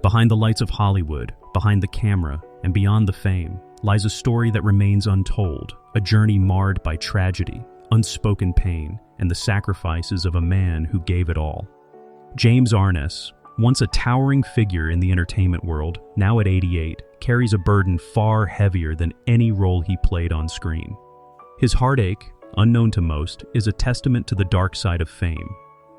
Behind the lights of Hollywood, behind the camera, and beyond the fame, lies a story that remains untold, a journey marred by tragedy, unspoken pain, and the sacrifices of a man who gave it all. James Arness, once a towering figure in the entertainment world, now at 88, carries a burden far heavier than any role he played on screen. His heartache, unknown to most, is a testament to the dark side of fame.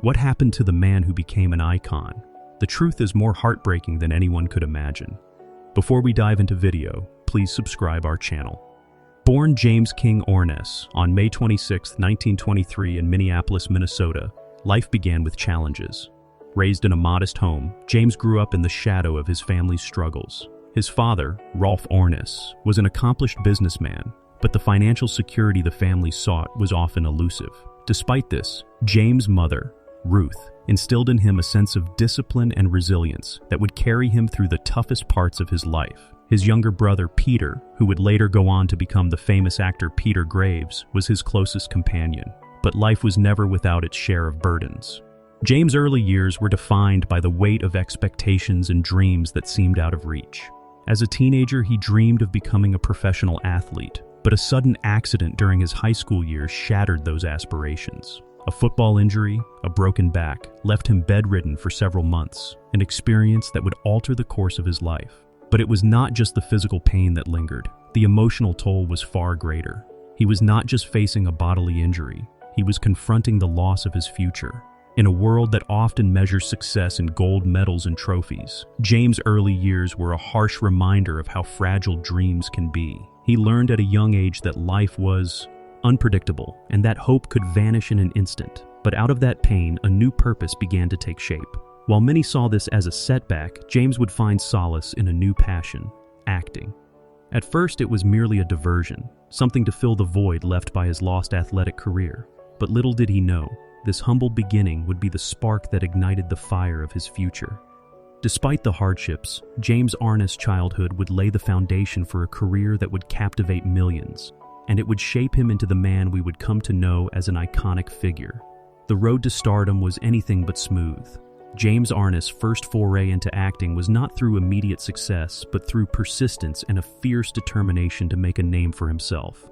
What happened to the man who became an icon? The truth is more heartbreaking than anyone could imagine. Before we dive into video, please subscribe our channel. Born James King Arness on May 26, 1923 in Minneapolis, Minnesota, life began with challenges. Raised in a modest home, James grew up in the shadow of his family's struggles. His father, Rolf Arness, was an accomplished businessman, but the financial security the family sought was often elusive. Despite this, James' mother, Ruth, instilled in him a sense of discipline and resilience that would carry him through the toughest parts of his life. His younger brother, Peter, who would later go on to become the famous actor Peter Graves, was his closest companion. But life was never without its share of burdens. James' early years were defined by the weight of expectations and dreams that seemed out of reach. As a teenager, he dreamed of becoming a professional athlete, but a sudden accident during his high school years shattered those aspirations. A football injury, a broken back, left him bedridden for several months, an experience that would alter the course of his life. But it was not just the physical pain that lingered. The emotional toll was far greater. He was not just facing a bodily injury, he was confronting the loss of his future. In a world that often measures success in gold medals and trophies, James' early years were a harsh reminder of how fragile dreams can be. He learned at a young age that life was unpredictable and that hope could vanish in an instant. But out of that pain, a new purpose began to take shape. While many saw this as a setback, James would find solace in a new passion: acting. At first, it was merely a diversion, something to fill the void left by his lost athletic career. But little did he know, this humble beginning would be the spark that ignited the fire of his future. Despite the hardships, James Arness' childhood would lay the foundation for a career that would captivate millions, and it would shape him into the man we would come to know as an iconic figure. The road to stardom was anything but smooth. James Arness' first foray into acting was not through immediate success, but through persistence and a fierce determination to make a name for himself.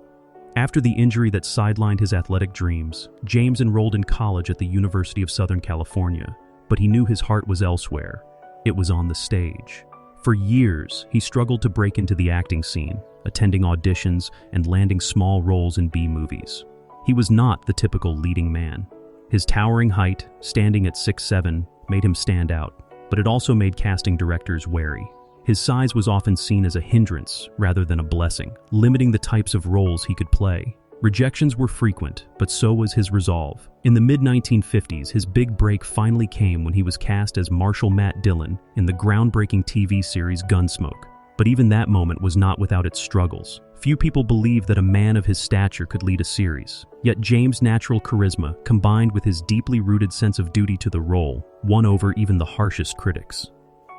After the injury that sidelined his athletic dreams, James enrolled in college at the University of Southern California, but he knew his heart was elsewhere. It was on the stage. For years, he struggled to break into the acting scene, attending auditions and landing small roles in B-movies. He was not the typical leading man. His towering height, standing at 6'7", made him stand out, but it also made casting directors wary. His size was often seen as a hindrance rather than a blessing, limiting the types of roles he could play. Rejections were frequent, but so was his resolve. In the mid-1950s, his big break finally came when he was cast as Marshal Matt Dillon in the groundbreaking TV series Gunsmoke. But even that moment was not without its struggles. Few people believed that a man of his stature could lead a series. Yet James' natural charisma, combined with his deeply rooted sense of duty to the role, won over even the harshest critics.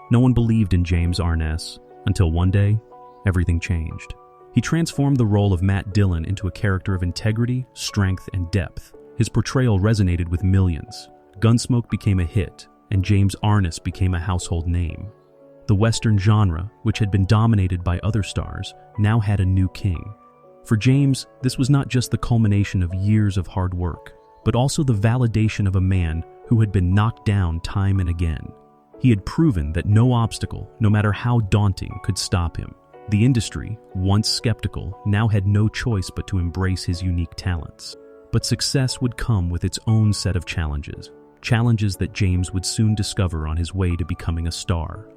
No one believed in James Arness, until one day, everything changed. He transformed the role of Matt Dillon into a character of integrity, strength, and depth. His portrayal resonated with millions. Gunsmoke became a hit, and James Arness became a household name. The Western genre, which had been dominated by other stars, now had a new king. For James, this was not just the culmination of years of hard work, but also the validation of a man who had been knocked down time and again. He had proven that no obstacle, no matter how daunting, could stop him. The industry, once skeptical, now had no choice but to embrace his unique talents. But success would come with its own set of challenges that James would soon discover on his way to becoming a star.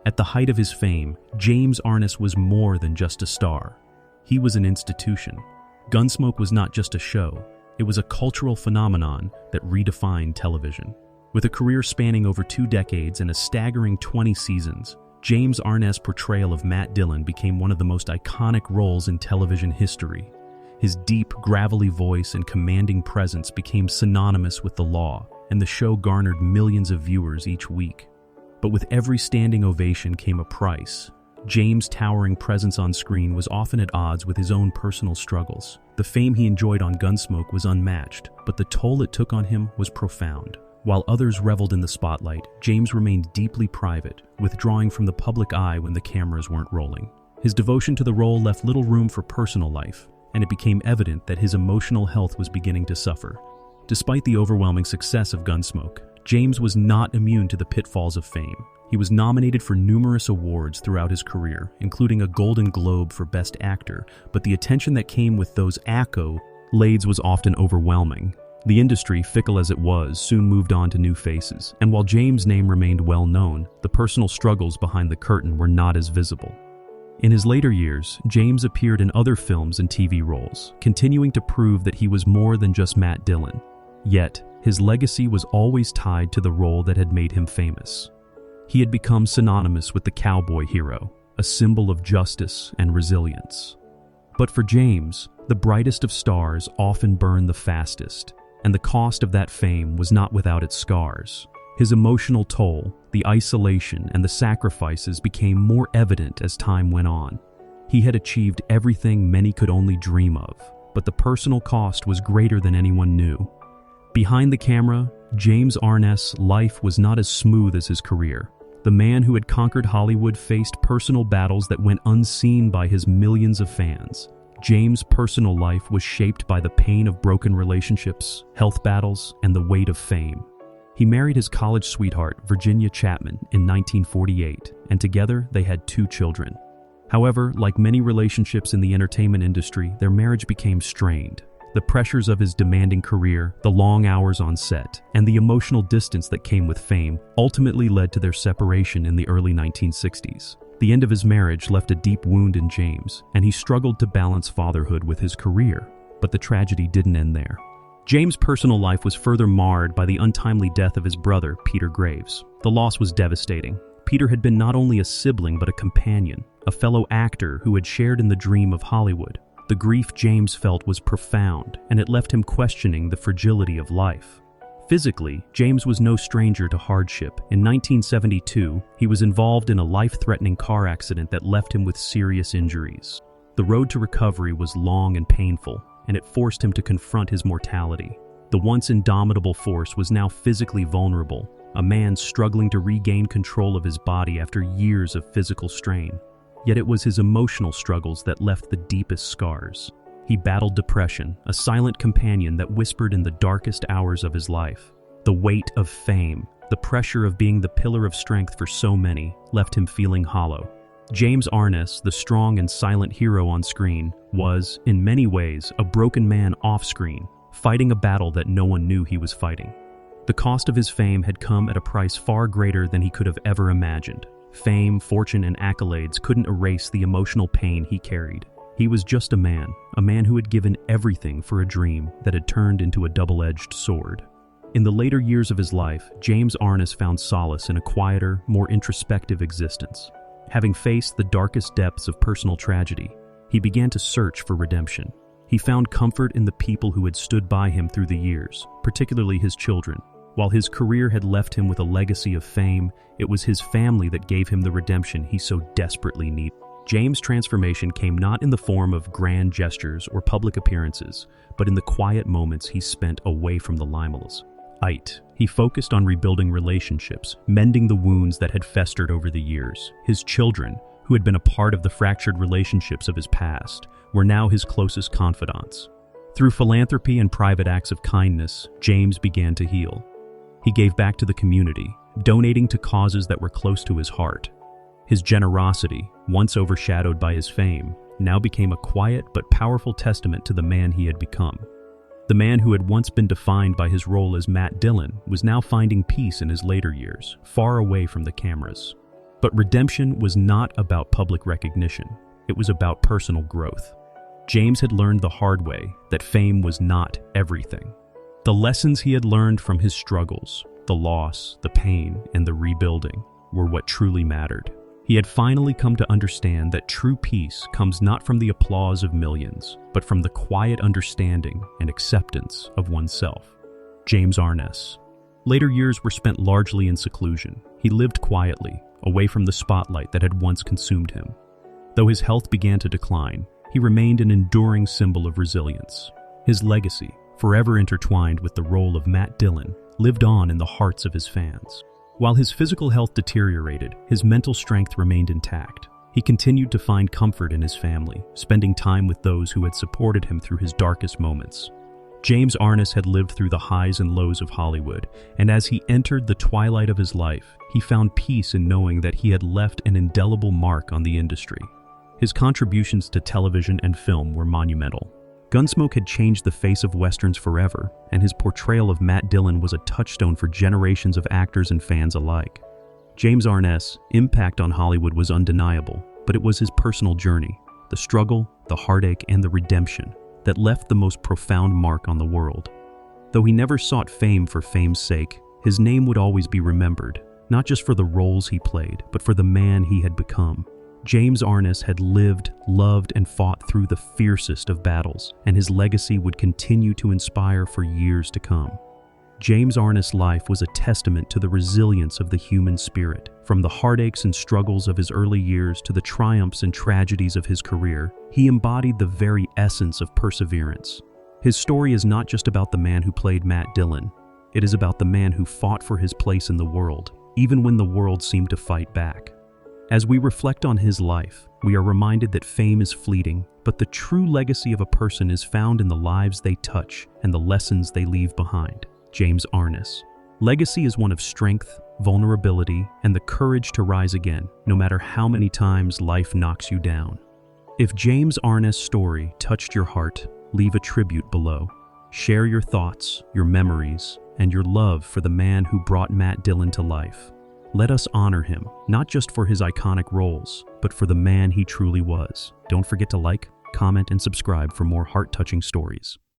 At the height of his fame, James Arness was more than just a star. He was an institution. Gunsmoke was not just a show, it was a cultural phenomenon that redefined television. With a career spanning over 2 decades and a staggering 20 seasons, James Arness' portrayal of Matt Dillon became one of the most iconic roles in television history. His deep, gravelly voice and commanding presence became synonymous with the law, and the show garnered millions of viewers each week. But with every standing ovation came a price. James' towering presence on screen was often at odds with his own personal struggles. The fame he enjoyed on Gunsmoke was unmatched, but the toll it took on him was profound. While others reveled in the spotlight, James remained deeply private, withdrawing from the public eye when the cameras weren't rolling. His devotion to the role left little room for personal life, and it became evident that his emotional health was beginning to suffer. Despite the overwhelming success of Gunsmoke, James was not immune to the pitfalls of fame. He was nominated for numerous awards throughout his career, including a Golden Globe for Best Actor, but the attention that came with those accolades was often overwhelming. The industry, fickle as it was, soon moved on to new faces, and while James' name remained well known, the personal struggles behind the curtain were not as visible. In his later years, James appeared in other films and TV roles, continuing to prove that he was more than just Matt Dillon. Yet, his legacy was always tied to the role that had made him famous. He had become synonymous with the cowboy hero, a symbol of justice and resilience. But for James, the brightest of stars often burn the fastest, and the cost of that fame was not without its scars. His emotional toll, the isolation, and the sacrifices became more evident as time went on. He had achieved everything many could only dream of, but the personal cost was greater than anyone knew. Behind the camera, James Arness' life was not as smooth as his career. The man who had conquered Hollywood faced personal battles that went unseen by his millions of fans. James' personal life was shaped by the pain of broken relationships, health battles, and the weight of fame. He married his college sweetheart, Virginia Chapman, in 1948, and together they had 2 children. However, like many relationships in the entertainment industry, their marriage became strained. The pressures of his demanding career, the long hours on set, and the emotional distance that came with fame ultimately led to their separation in the early 1960s. The end of his marriage left a deep wound in James, and he struggled to balance fatherhood with his career. But the tragedy didn't end there. James' personal life was further marred by the untimely death of his brother, Peter Graves. The loss was devastating. Peter had been not only a sibling but a companion, a fellow actor who had shared in the dream of Hollywood. The grief James felt was profound, and it left him questioning the fragility of life. Physically, James was no stranger to hardship. In 1972, he was involved in a life-threatening car accident that left him with serious injuries. The road to recovery was long and painful, and it forced him to confront his mortality. The once indomitable force was now physically vulnerable, a man struggling to regain control of his body after years of physical strain. Yet it was his emotional struggles that left the deepest scars. He battled depression, a silent companion that whispered in the darkest hours of his life. The weight of fame, the pressure of being the pillar of strength for so many, left him feeling hollow. James Arness, the strong and silent hero on screen, was, in many ways, a broken man off-screen, fighting a battle that no one knew he was fighting. The cost of his fame had come at a price far greater than he could have ever imagined. Fame, fortune, and accolades couldn't erase the emotional pain he carried. He was just a man who had given everything for a dream that had turned into a double-edged sword. In the later years of his life, James Arness found solace in a quieter, more introspective existence. Having faced the darkest depths of personal tragedy, he began to search for redemption. He found comfort in the people who had stood by him through the years, particularly his children. While his career had left him with a legacy of fame, it was his family that gave him the redemption he so desperately needed. James' transformation came not in the form of grand gestures or public appearances, but in the quiet moments he spent away from the limelight. He focused on rebuilding relationships, mending the wounds that had festered over the years. His children, who had been a part of the fractured relationships of his past, were now his closest confidants. Through philanthropy and private acts of kindness, James began to heal. He gave back to the community, donating to causes that were close to his heart. His generosity, once overshadowed by his fame, now became a quiet but powerful testament to the man he had become. The man who had once been defined by his role as Matt Dillon was now finding peace in his later years, far away from the cameras. But redemption was not about public recognition. It was about personal growth. James had learned the hard way that fame was not everything. The lessons he had learned from his struggles, the loss, the pain, and the rebuilding, were what truly mattered. He had finally come to understand that true peace comes not from the applause of millions, but from the quiet understanding and acceptance of oneself. James Arness. Later years were spent largely in seclusion. He lived quietly, away from the spotlight that had once consumed him. Though his health began to decline, he remained an enduring symbol of resilience. His legacy, forever intertwined with the role of Matt Dillon, lived on in the hearts of his fans. While his physical health deteriorated, his mental strength remained intact. He continued to find comfort in his family, spending time with those who had supported him through his darkest moments. James Arness had lived through the highs and lows of Hollywood, and as he entered the twilight of his life, he found peace in knowing that he had left an indelible mark on the industry. His contributions to television and film were monumental. Gunsmoke had changed the face of westerns forever, and his portrayal of Matt Dillon was a touchstone for generations of actors and fans alike. James Arness' impact on Hollywood was undeniable, but it was his personal journey, the struggle, the heartache, and the redemption that left the most profound mark on the world. Though he never sought fame for fame's sake, his name would always be remembered, not just for the roles he played, but for the man he had become. James Arness had lived, loved, and fought through the fiercest of battles, and his legacy would continue to inspire for years to come. James Arness' life was a testament to the resilience of the human spirit. From the heartaches and struggles of his early years to the triumphs and tragedies of his career, he embodied the very essence of perseverance. His story is not just about the man who played Matt Dillon. It is about the man who fought for his place in the world, even when the world seemed to fight back. As we reflect on his life, we are reminded that fame is fleeting, but the true legacy of a person is found in the lives they touch and the lessons they leave behind. James Arness. Legacy is one of strength, vulnerability, and the courage to rise again, no matter how many times life knocks you down. If James Arness' story touched your heart, leave a tribute below. Share your thoughts, your memories, and your love for the man who brought Matt Dillon to life. Let us honor him, not just for his iconic roles, but for the man he truly was. Don't forget to like, comment, and subscribe for more heart-touching stories.